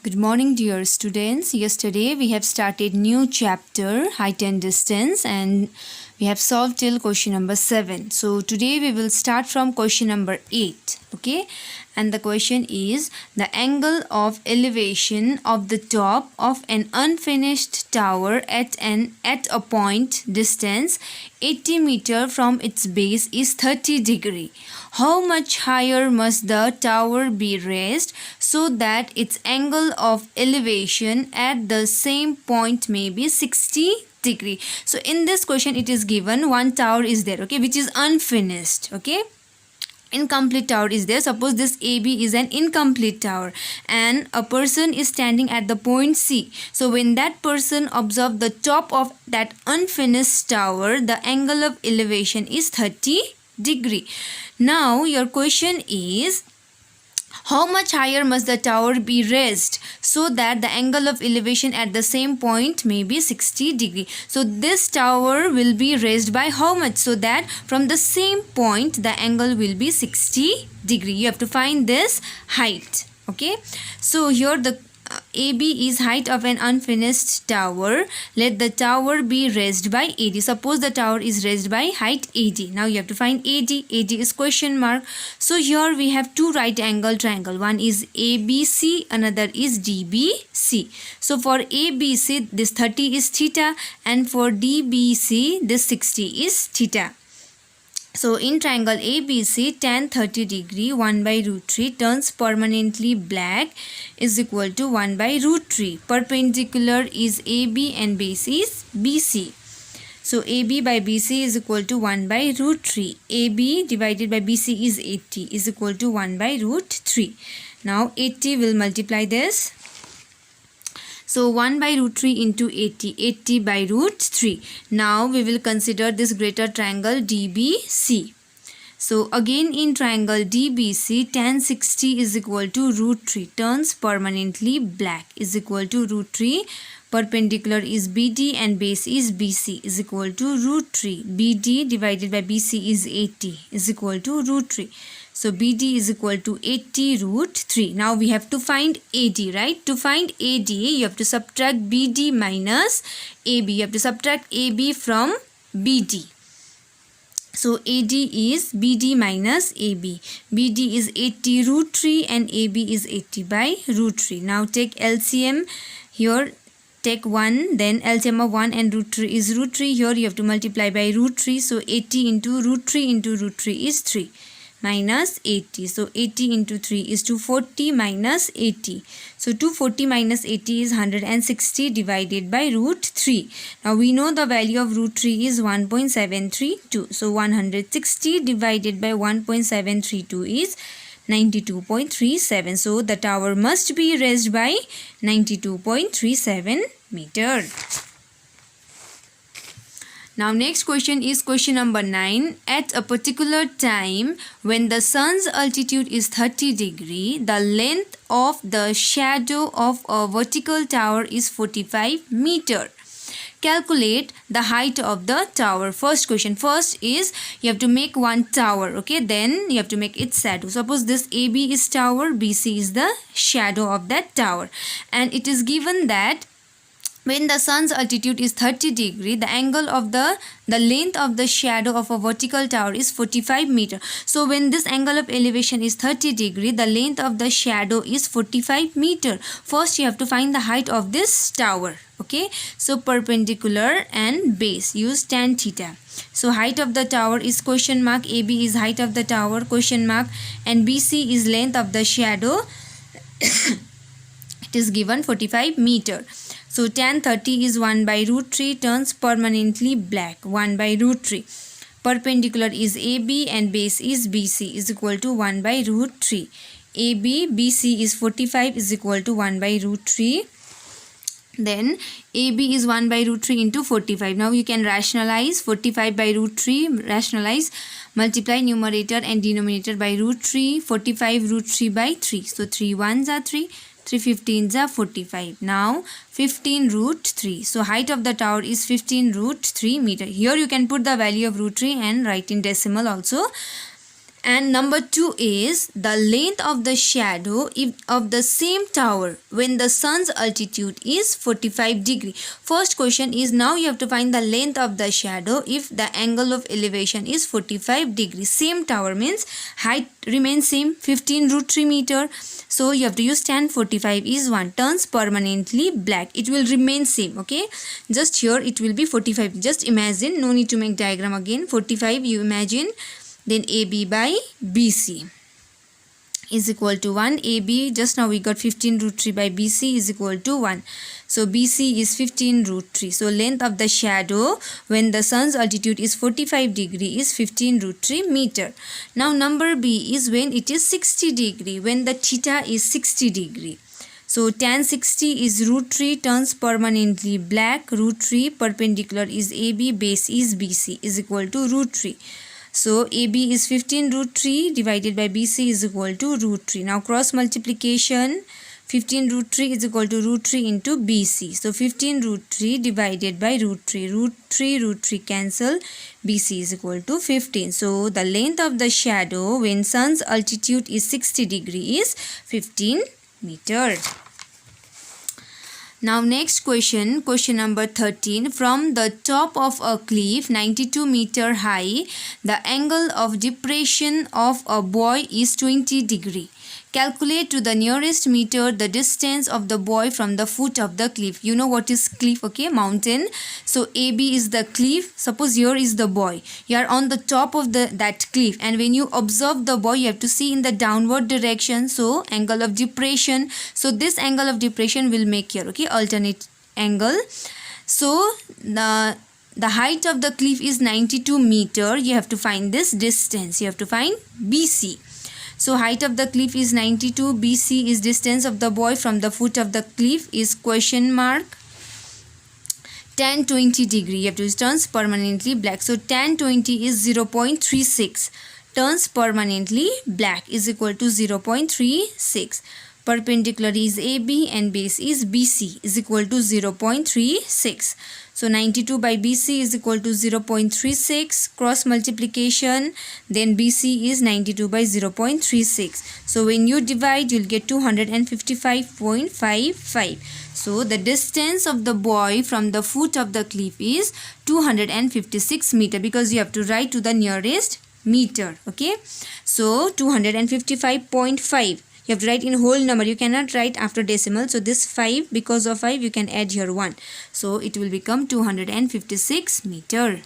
Good morning, dear students. Yesterday we have started new chapter height and distance, and we have solved till question number 7. So today we will start from question number 8. Okay, and the question is the angle of elevation of the top of an unfinished tower at a point distance 80 meter from its base is 30 degree. How much higher must the tower be raised so that its angle of elevation at the same point may be 60 degree? So in this question it is given one tower is there, okay, which is unfinished, okay. Incomplete tower is there. Suppose this AB is an incomplete tower and a person is standing at the point C. So when that person observe the top of that unfinished tower, the angle of elevation is 30 degree. Now your question is, how much higher must the tower be raised so that the angle of elevation at the same point may be 60 degree? So this tower will be raised by how much so that from the same point the angle will be 60 degree. You have to find this height. Okay, so here the AB is height of an unfinished tower. Let the tower be raised by AD. Suppose the tower is raised by height AD. Now you have to find AD. AD is question mark. So here we have two right angle triangle. One is ABC, another is DBC. So for ABC this 30 is theta, and for DBC this 60 is theta. So in triangle ABC, tan 30 degree 1 by root 3 turns permanently black is equal to 1 by root 3. Perpendicular is AB and base is BC. So AB by BC is equal to 1 by root 3. AB divided by BC is 80 is equal to 1 by root 3. Now 80 will multiply this. So 1 by root 3 into 80, 80 by root 3. Now we will consider this greater triangle DBC. So again in triangle DBC, tan 60 is equal to root 3 turns permanently black is equal to root 3. Perpendicular is BD and base is BC is equal to root 3. BD divided by BC is 80 is equal to root 3. So BD is equal to 80 root 3. Now we have to find AD, right? To find AD, you have to subtract BD minus AB. You have to subtract AB from BD. So AD is BD minus AB. BD is 80 root 3 and AB is 80 by root 3. Now take LCM here. Take 1, then LCM of 1 and root 3 is root 3. Here you have to multiply by root 3. So 80 into root 3 is 3 minus 80. So 80 into 3 is 240 minus 80. So 240 minus 80 is 160 divided by root 3. Now we know the value of root 3 is 1.732. So 160 divided by 1.732 is 92.37. So the tower must be raised by 92.37 meter. Now next question is question number 9. At a particular time when the sun's altitude is 30 degree, the length of the shadow of a vertical tower is 45 meter. Calculate the height of the tower. First question. First is you have to make one tower, okay, then you have to make its shadow. Suppose this AB is tower, BC is the shadow of that tower, and it is given that when the sun's altitude is 30 degree, the angle of the length of the shadow of a vertical tower is 45 meter. So when this angle of elevation is 30 degree, the length of the shadow is 45 meter. First you have to find the height of this tower. Okay, so perpendicular and base, use tan theta. So height of the tower is question mark, AB is height of the tower question mark, and BC is length of the shadow. It is given 45 meter. So tan 30 is 1 by root 3 turns permanently black 1 by root 3. Perpendicular is AB and base is BC is equal to 1 by root 3. AB BC is 45 is equal to 1 by root 3. Then AB is 1 by root 3 into 45. Now you can rationalize 45 by root 3. Rationalize, multiply numerator and denominator by root 3. 45 root 3 by 3. So 3 1s are 3. 3 15s are 45. Now 15 root 3. So height of the tower is 15 root 3 meter. Here you can put the value of root 3 and write in decimal also. And number 2 is the length of the shadow of the same tower when the sun's altitude is 45 degree. First question is, now you have to find the length of the shadow if the angle of elevation is 45 degree. Same tower means height remains same, 15 root 3 meter. So you have to use tan 45 is 1. Turns permanently black. It will remain same. Okay. Just here it will be 45. Just imagine. No need to make diagram again. 45 you imagine. Then AB by BC is equal to 1. AB, just now we got 15 root 3 by BC is equal to 1. So BC is 15 root 3. So length of the shadow when the sun's altitude is 45 degree is 15 root 3 meter. Now number B is when it is 60 degree, when the theta is 60 degree. So tan 60 is root 3, turns permanently black, root 3, perpendicular is AB, base is BC is equal to root 3. So AB is 15 root 3 divided by BC is equal to root 3. Now cross multiplication, 15 root 3 is equal to root 3 into BC. So 15 root 3 divided by root 3. Root 3 cancel. BC is equal to 15. So the length of the shadow when sun's altitude is 60 degree is 15 meter. Now next question, question number 13. From the top of a cliff 92 meter high, the angle of depression of a buoy is 20 degree. Calculate to the nearest meter the distance of the buoy from the foot of the cliff. You know what is cliff, okay? Mountain. So AB is the cliff. Suppose here is the buoy. You are on the top of that cliff, and when you observe the buoy, you have to see in the downward direction. So angle of depression. So this angle of depression will make here, okay, alternate angle. So the height of the cliff is 92 meter. You have to find this distance. You have to find BC. So height of the cliff is 92. BC is distance of the buoy from the foot of the cliff is question mark. Tan 20 degree. You have to use turns permanently black. So tan 20 is 0.36. Turns permanently black is equal to 0.36. Perpendicular is AB and base is BC is equal to 0.36. So 92 by BC is equal to 0.36. Cross multiplication, then BC is 92 by 0.36. So when you divide, you'll get 255.55. So the distance of the buoy from the foot of the cliff is 256 meter, because you have to write to the nearest meter. Okay. So 255.5. You have to write in whole number. You cannot write after decimal. So this 5, because of 5, you can add here 1. So it will become 256 meter.